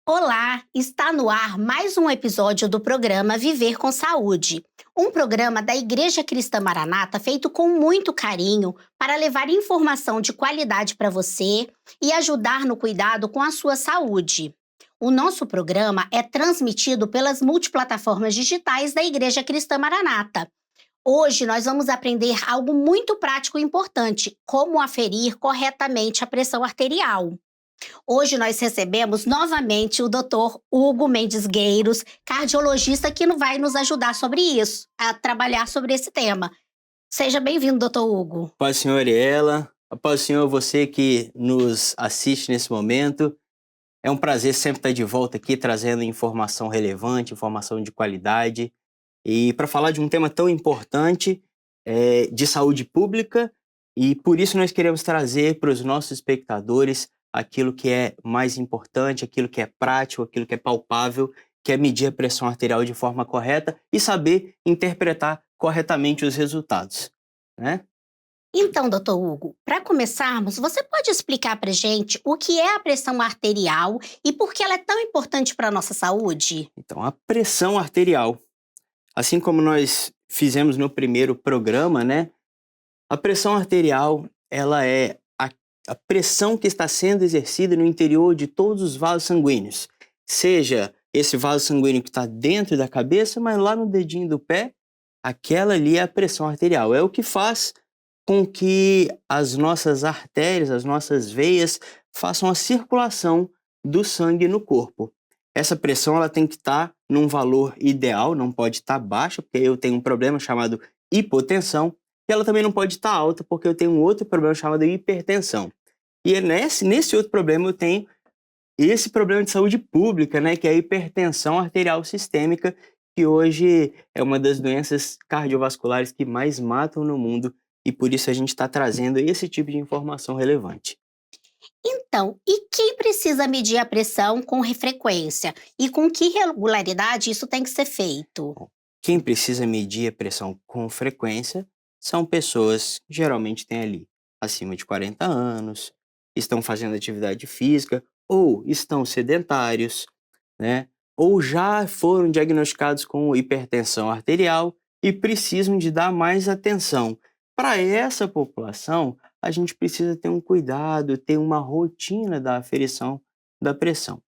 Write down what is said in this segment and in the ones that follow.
Olá, está no ar mais um episódio do programa Viver com Saúde, um programa da Igreja Cristã Maranata feito com muito carinho para levar informação de qualidade para você e ajudar no cuidado com a sua saúde. O nosso programa é transmitido pelas multiplataformas digitais da Igreja Cristã Maranata. Hoje nós vamos aprender algo muito prático e importante, como aferir corretamente a pressão arterial. Hoje nós recebemos novamente o Dr. Hugo Mendes Gueiros, cardiologista, que vai nos ajudar sobre isso, a trabalhar sobre esse tema. Seja bem-vindo, Dr. Hugo. Paz do Senhor, Ariela. A paz do Senhor, você que nos assiste nesse momento. É um prazer sempre estar de volta aqui, trazendo informação relevante, informação de qualidade. E para falar de um tema tão importante, de saúde pública, e por isso nós queremos trazer para os nossos espectadores aquilo que é mais importante, aquilo que é prático, aquilo que é palpável, que é medir a pressão arterial de forma correta e saber interpretar corretamente os resultados, né? Então, Dr. Hugo, para começarmos, você pode explicar para gente o que é a pressão arterial e por que ela é tão importante para a nossa saúde? Então, a pressão arterial, assim como nós fizemos no primeiro programa, né? A pressão arterial, ela é a pressão que está sendo exercida no interior de todos os vasos sanguíneos. Seja esse vaso sanguíneo que está dentro da cabeça, mas lá no dedinho do pé, aquela ali é a pressão arterial. É o que faz com que as nossas artérias, as nossas veias, façam a circulação do sangue no corpo. Essa pressão ela tem que estar num valor ideal, não pode estar baixa, porque eu tenho um problema chamado hipotensão, e ela também não pode estar alta, porque eu tenho um outro problema chamado hipertensão. E é nesse outro problema eu tenho esse problema de saúde pública, né, que é a hipertensão arterial sistêmica, que hoje é uma das doenças cardiovasculares que mais matam no mundo, e por isso a gente está trazendo esse tipo de informação relevante. Então, e quem precisa medir a pressão com frequência? E com que regularidade isso tem que ser feito? Quem precisa medir a pressão com frequência são pessoas que geralmente têm ali acima de 40 anos, estão fazendo atividade física ou estão sedentários, né? Ou já foram diagnosticados com hipertensão arterial e precisam de dar mais atenção. Para essa população, a gente precisa ter um cuidado, ter uma rotina da aferição da pressão.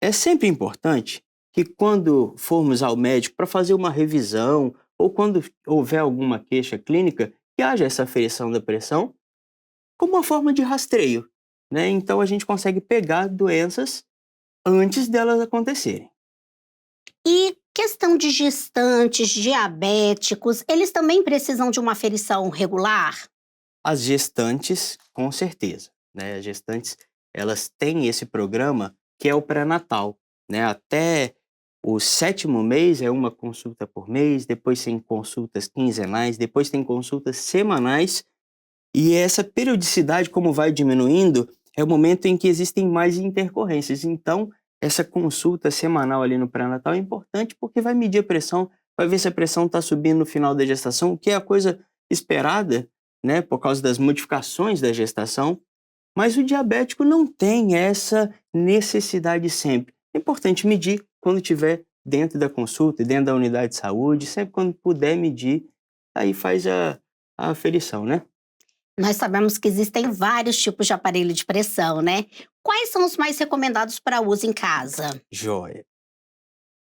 É sempre importante que quando formos ao médico para fazer uma revisão ou quando houver alguma queixa clínica, que haja essa aferição da pressão como uma forma de rastreio, né? Então a gente consegue pegar doenças antes delas acontecerem. E questão de gestantes, diabéticos, eles também precisam de uma aferição regular? As gestantes, com certeza, né? As gestantes, elas têm esse programa que é o pré-natal, né? Até o 7º mês é uma consulta por mês, depois tem consultas quinzenais, depois tem consultas semanais, e essa periodicidade, como vai diminuindo, é o momento em que existem mais intercorrências. Então, essa consulta semanal ali no pré-natal é importante porque vai medir a pressão, vai ver se a pressão está subindo no final da gestação, que é a coisa esperada, né, por causa das modificações da gestação. Mas o diabético não tem essa necessidade sempre. É importante medir quando estiver dentro da consulta, dentro da unidade de saúde, sempre quando puder medir, aí faz a aferição, né? Nós sabemos que existem vários tipos de aparelho de pressão, né? Quais são os mais recomendados para uso em casa? Joia.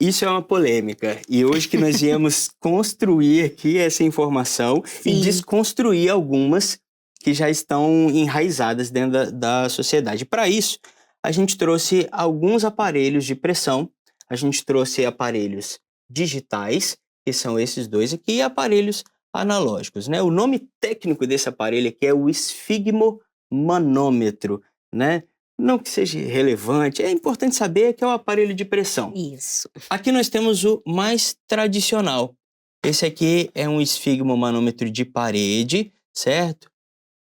Isso é uma polêmica, e hoje que nós viemos construir aqui essa informação e Sim. desconstruir algumas que já estão enraizadas dentro da sociedade. Para isso, a gente trouxe alguns aparelhos de pressão, a gente trouxe aparelhos digitais, que são esses dois aqui, e aparelhos analógicos, né? O nome técnico desse aparelho aqui é o esfigmomanômetro, né? Não que seja relevante, é importante saber que é o aparelho de pressão. Isso. Aqui nós temos o mais tradicional. Esse aqui é um esfigmomanômetro de parede, certo?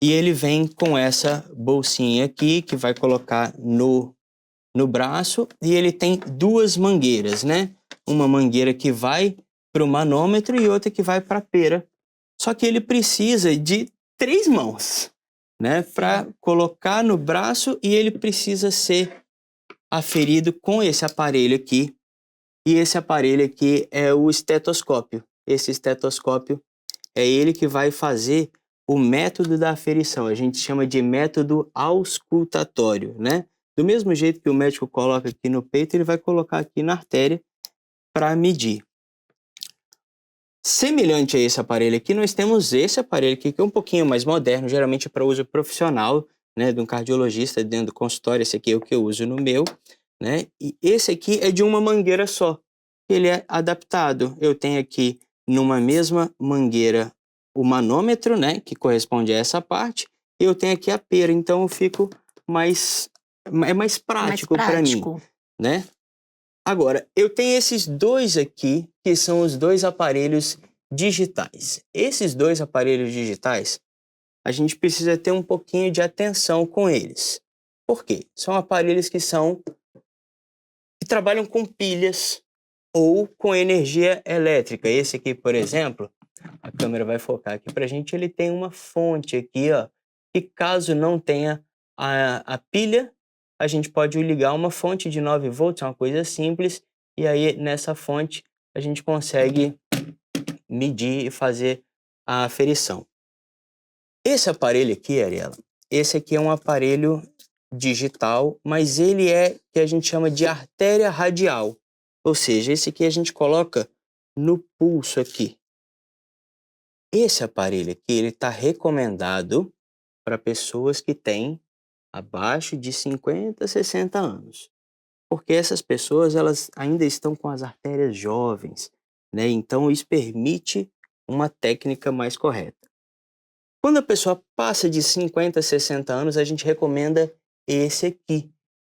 E ele vem com essa bolsinha aqui que vai colocar no braço, e ele tem duas mangueiras, né? Uma mangueira que vai para o manômetro e outra que vai para a pera. Só que ele precisa de 3 mãos, né, para colocar no braço, e ele precisa ser aferido com esse aparelho aqui. E esse aparelho aqui é o estetoscópio. Esse estetoscópio é ele que vai fazer o método da aferição. A gente chama de método auscultatório, né? Do mesmo jeito que o médico coloca aqui no peito, ele vai colocar aqui na artéria para medir. Semelhante a esse aparelho aqui, nós temos esse aparelho aqui, que é um pouquinho mais moderno, geralmente é para uso profissional, né, de um cardiologista dentro do consultório. Esse aqui é o que eu uso no meu, né? E esse aqui é de uma mangueira só. Ele é adaptado. Eu tenho aqui numa mesma mangueira o manômetro, né, que corresponde a essa parte, e eu tenho aqui a pera, então eu fico é mais prático para mim, né? Agora, eu tenho esses 2 aqui, que são os 2 aparelhos digitais. Esses 2 aparelhos digitais, a gente precisa ter um pouquinho de atenção com eles. Por quê? São aparelhos que trabalham com pilhas ou com energia elétrica. Esse aqui, por exemplo, a câmera vai focar aqui pra gente, ele tem uma fonte aqui, ó, que caso não tenha a pilha, a gente pode ligar uma fonte de 9 volts, é uma coisa simples, e aí nessa fonte a gente consegue medir e fazer a aferição. Esse aparelho aqui, Ariela, esse aqui é um aparelho digital, mas ele é que a gente chama de artéria radial. Ou seja, esse aqui a gente coloca no pulso aqui. Esse aparelho aqui, ele está recomendado para pessoas que têm abaixo de 50, 60 anos. Porque essas pessoas, elas ainda estão com as artérias jovens, né? Então, isso permite uma técnica mais correta. Quando a pessoa passa de 50, 60 anos, a gente recomenda esse aqui.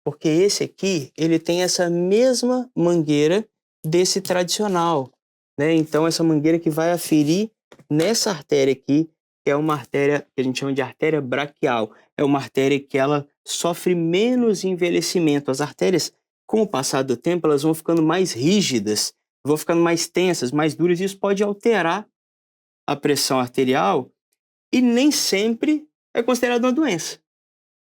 Porque esse aqui, ele tem essa mesma mangueira desse tradicional, né? Então, essa mangueira que vai aferir nessa artéria aqui, que é uma artéria que a gente chama de artéria braquial. É uma artéria que ela sofre menos envelhecimento. As artérias, com o passar do tempo, elas vão ficando mais rígidas, vão ficando mais tensas, mais duras, e isso pode alterar a pressão arterial e nem sempre é considerado uma doença.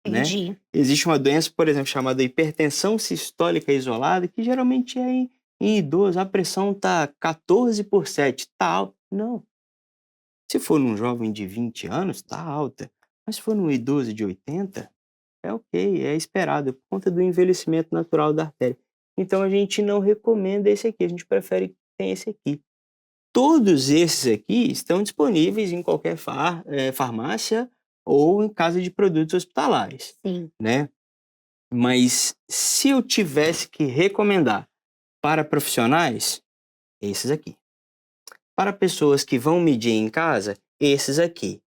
Entendi. Né? Existe uma doença, por exemplo, chamada hipertensão sistólica isolada, que geralmente é em idoso. A pressão está 14/7, está alta. Não. Se for num jovem de 20 anos, está alta. Mas se for num idoso de 80, é ok, é esperado, por conta do envelhecimento natural da artéria. Então a gente não recomenda esse aqui, a gente prefere que tenha esse aqui. Todos esses aqui estão disponíveis em qualquer farmácia ou em casa de produtos hospitalares, Sim. né? Mas se eu tivesse que recomendar para profissionais, esses aqui. Para pessoas que vão medir em casa, esses aqui.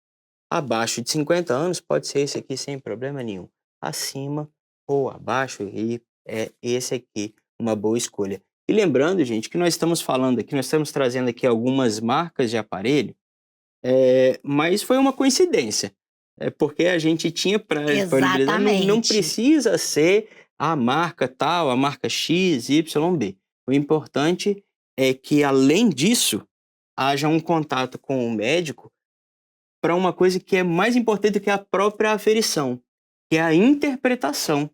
Abaixo de 50 anos, pode ser esse aqui sem problema nenhum. Acima ou abaixo, e é esse aqui uma boa escolha. E lembrando, gente, que nós estamos falando aqui, nós estamos trazendo aqui algumas marcas de aparelho, mas foi uma coincidência. Porque a gente tinha para disponibilizar, não precisa ser a marca tal, a marca X, Y, B. O importante é que, além disso, haja um contato com o médico para uma coisa que é mais importante do que a própria aferição, que é a interpretação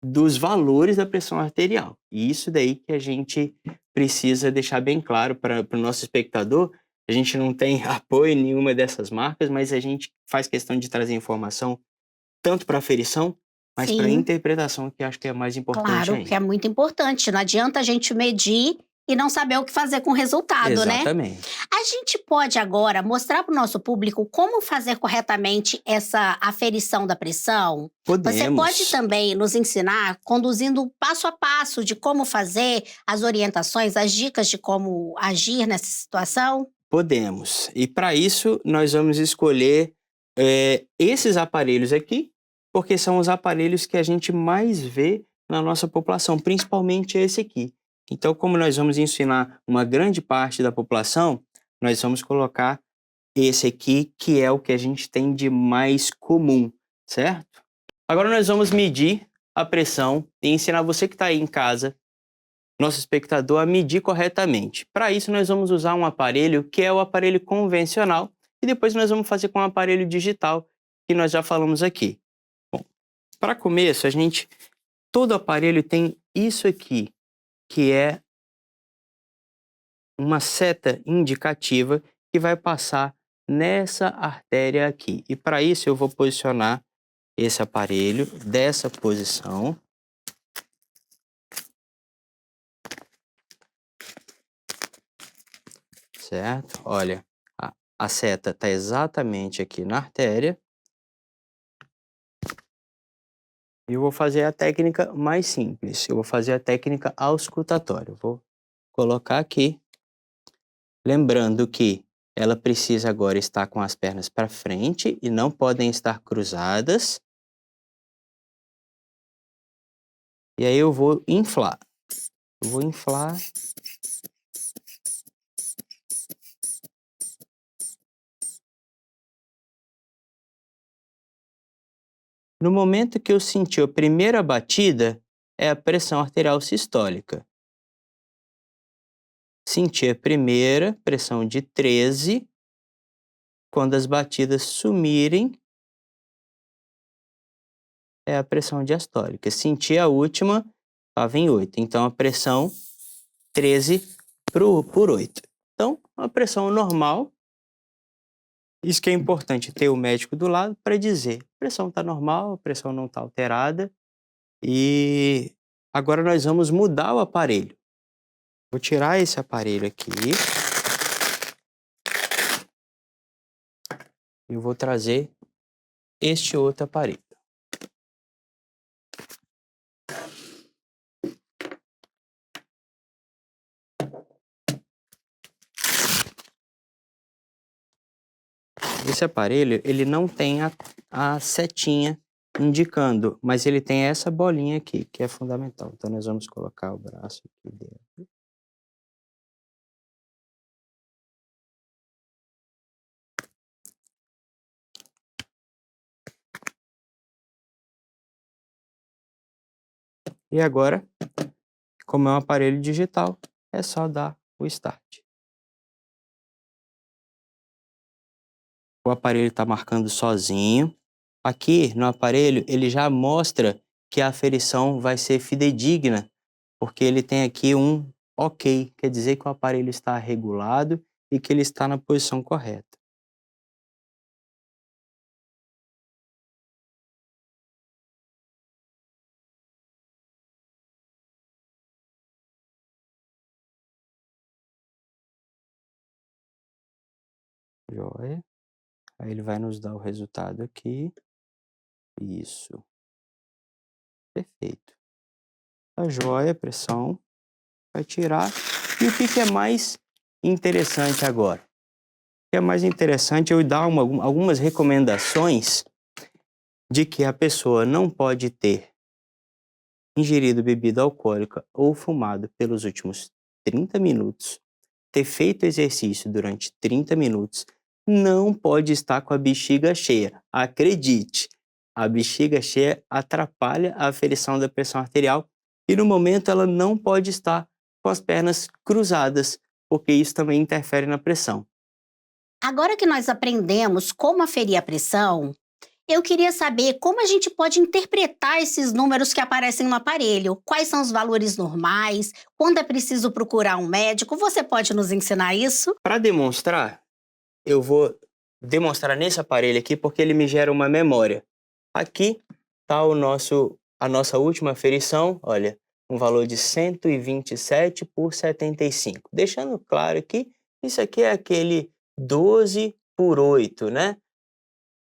dos valores da pressão arterial. E isso daí que a gente precisa deixar bem claro para o nosso espectador. A gente não tem apoio em nenhuma dessas marcas, mas a gente faz questão de trazer informação tanto para a aferição, mas para a interpretação, que acho que é mais importante Claro, ainda. que é muito importante. Não adianta a gente medir e não saber o que fazer com o resultado, né? Exatamente. A gente pode agora mostrar para o nosso público como fazer corretamente essa aferição da pressão? Podemos. Você pode também nos ensinar, conduzindo passo a passo de como fazer, as orientações, as dicas de como agir nessa situação? Podemos. E para isso, nós vamos escolher esses aparelhos aqui, porque são os aparelhos que a gente mais vê na nossa população, principalmente esse aqui. Então, como nós vamos ensinar uma grande parte da população, nós vamos colocar esse aqui, que é o que a gente tem de mais comum, certo? Agora nós vamos medir a pressão e ensinar você que está aí em casa, nosso espectador a medir corretamente. Para isso, nós vamos usar um aparelho que é o aparelho convencional e depois nós vamos fazer com o aparelho digital, que nós já falamos aqui. Bom, para começo, todo aparelho tem isso aqui, que é uma seta indicativa que vai passar nessa artéria aqui. E para isso eu vou posicionar esse aparelho dessa posição. Certo? Olha, a seta está exatamente aqui na artéria. E eu vou fazer a técnica mais simples. Eu vou fazer a técnica auscultatória. Eu vou colocar aqui. Lembrando que ela precisa agora estar com as pernas para frente e não podem estar cruzadas. E aí eu vou inflar. Eu vou inflar. No momento que eu sentir a primeira batida, é a pressão arterial sistólica. Senti a primeira, pressão de 13. Quando as batidas sumirem, é a pressão diastólica. Senti a última, estava em 8. Então, a pressão 13 por 8. Então, a pressão normal. Isso que é importante, ter o médico do lado para dizer, a pressão está normal, a pressão não está alterada. E agora nós vamos mudar o aparelho. Vou tirar esse aparelho aqui. E vou trazer este outro aparelho. Esse aparelho, ele não tem a setinha indicando, mas ele tem essa bolinha aqui, que é fundamental. Então, nós vamos colocar o braço aqui dentro. E agora, como é um aparelho digital, é só dar o start. O aparelho está marcando sozinho. Aqui no aparelho, ele já mostra que a aferição vai ser fidedigna, porque ele tem aqui um OK, quer dizer que o aparelho está regulado e que ele está na posição correta. Joia. Aí ele vai nos dar o resultado aqui. Isso. Perfeito. Tá joia, pressão. Vai tirar. E o que é mais interessante agora? O que é mais interessante é eu dar algumas recomendações de que a pessoa não pode ter ingerido bebida alcoólica ou fumado pelos últimos 30 minutos, ter feito exercício durante 30 minutos, não pode estar com a bexiga cheia. Acredite, a bexiga cheia atrapalha a aferição da pressão arterial e no momento ela não pode estar com as pernas cruzadas, porque isso também interfere na pressão. Agora que nós aprendemos como aferir a pressão, eu queria saber como a gente pode interpretar esses números que aparecem no aparelho. Quais são os valores normais? Quando é preciso procurar um médico? Você pode nos ensinar isso? Para demonstrar, eu vou demonstrar nesse aparelho aqui porque ele me gera uma memória. Aqui está a nossa última aferição, olha, um valor de 127 por 75. Deixando claro que isso aqui é aquele 12 por 8, né?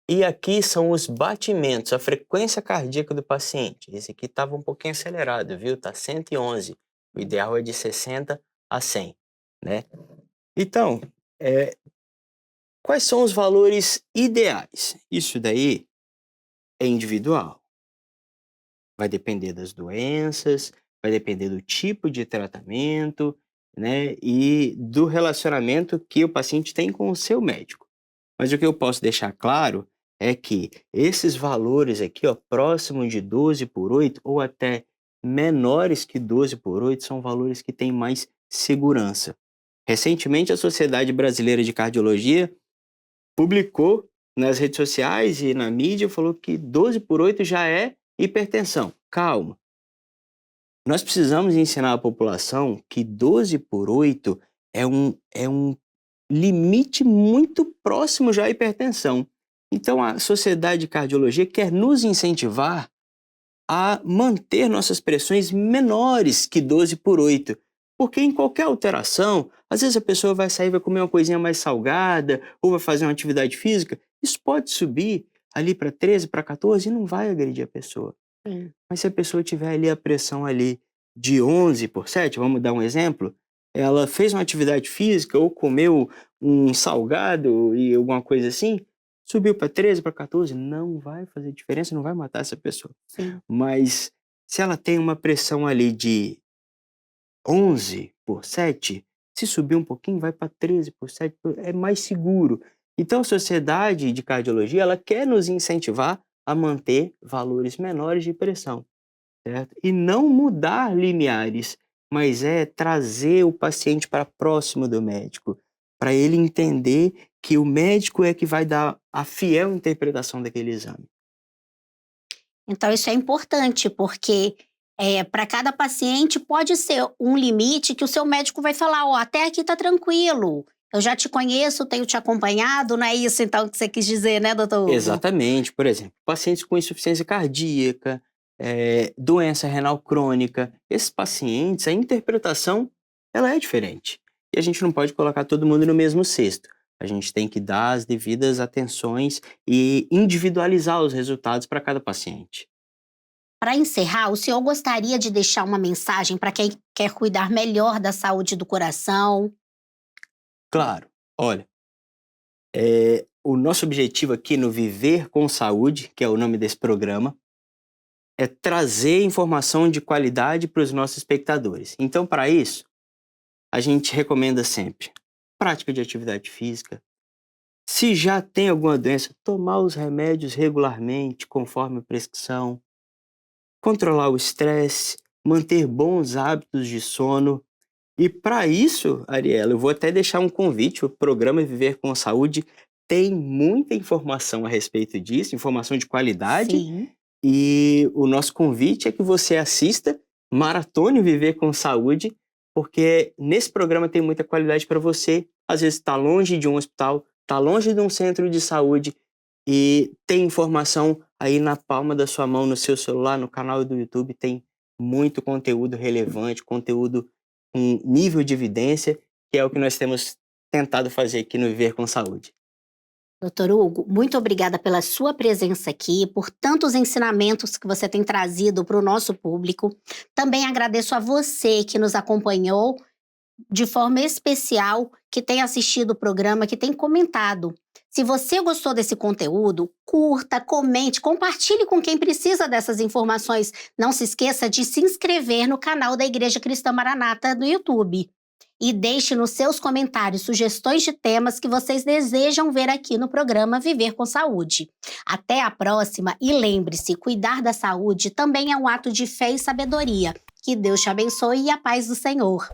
E aqui são os batimentos, a frequência cardíaca do paciente. Esse aqui estava um pouquinho acelerado, viu? Está 111. O ideal é de 60 a 100, né? Então, quais são os valores ideais? Isso daí é individual. Vai depender das doenças, vai depender do tipo de tratamento, né? E do relacionamento que o paciente tem com o seu médico. Mas o que eu posso deixar claro é que esses valores aqui, ó, próximo de 12 por 8 ou até menores que 12/8 são valores que têm mais segurança. Recentemente, a Sociedade Brasileira de Cardiologia publicou nas redes sociais e na mídia, falou que 12/8 já é hipertensão. Calma. Nós precisamos ensinar a população que 12/8 é um limite muito próximo já à hipertensão. Então, a Sociedade de Cardiologia quer nos incentivar a manter nossas pressões menores que 12/8. Porque em qualquer alteração, às vezes a pessoa vai sair, vai comer uma coisinha mais salgada, ou vai fazer uma atividade física, isso pode subir ali para 13, para 14 e não vai agredir a pessoa. Mas se a pessoa tiver ali a pressão ali de 11/7, vamos dar um exemplo, ela fez uma atividade física ou comeu um salgado e alguma coisa assim, subiu para 13, para 14, não vai fazer diferença, não vai matar essa pessoa. Sim. Mas se ela tem uma pressão ali de 11/7, se subir um pouquinho, vai para 13/7, é mais seguro. Então, a Sociedade de Cardiologia, ela quer nos incentivar a manter valores menores de pressão, certo? E não mudar limiares, mas é trazer o paciente para próximo do médico, para ele entender que o médico é que vai dar a fiel interpretação daquele exame. Então, isso é importante, porque para cada paciente pode ser um limite que o seu médico vai falar: ó, até aqui tá tranquilo, eu já te conheço, tenho te acompanhado, não é isso então que você quis dizer, né, doutor Hugo? Exatamente. Por exemplo, pacientes com insuficiência cardíaca, doença renal crônica, esses pacientes, a interpretação, ela é diferente. E a gente não pode colocar todo mundo no mesmo cesto. A gente tem que dar as devidas atenções e individualizar os resultados para cada paciente. Para encerrar, o senhor gostaria de deixar uma mensagem para quem quer cuidar melhor da saúde do coração? Claro, olha, o nosso objetivo aqui no Viver com Saúde, que é o nome desse programa, é trazer informação de qualidade para os nossos espectadores. Então, para isso, a gente recomenda sempre prática de atividade física. Se já tem alguma doença, tomar os remédios regularmente, conforme a prescrição. Controlar o estresse, manter bons hábitos de sono. E para isso, Ariela, eu vou até deixar um convite, o programa Viver com Saúde tem muita informação a respeito disso, informação de qualidade, Sim. e o nosso convite é que você assista Maratone Viver com Saúde, porque nesse programa tem muita qualidade para você. Às vezes está longe de um hospital, está longe de um centro de saúde e tem informação aí na palma da sua mão, no seu celular, no canal do YouTube, tem muito conteúdo relevante, conteúdo com nível de evidência, que é o que nós temos tentado fazer aqui no Viver com Saúde. Doutor Hugo, muito obrigada pela sua presença aqui, por tantos ensinamentos que você tem trazido para o nosso público. Também agradeço a você que nos acompanhou de forma especial, que tem assistido o programa, que tem comentado. Se você gostou desse conteúdo, curta, comente, compartilhe com quem precisa dessas informações. Não se esqueça de se inscrever no canal da Igreja Cristã Maranata no YouTube. E deixe nos seus comentários sugestões de temas que vocês desejam ver aqui no programa Viver com Saúde. Até a próxima e lembre-se, cuidar da saúde também é um ato de fé e sabedoria. Que Deus te abençoe e a paz do Senhor.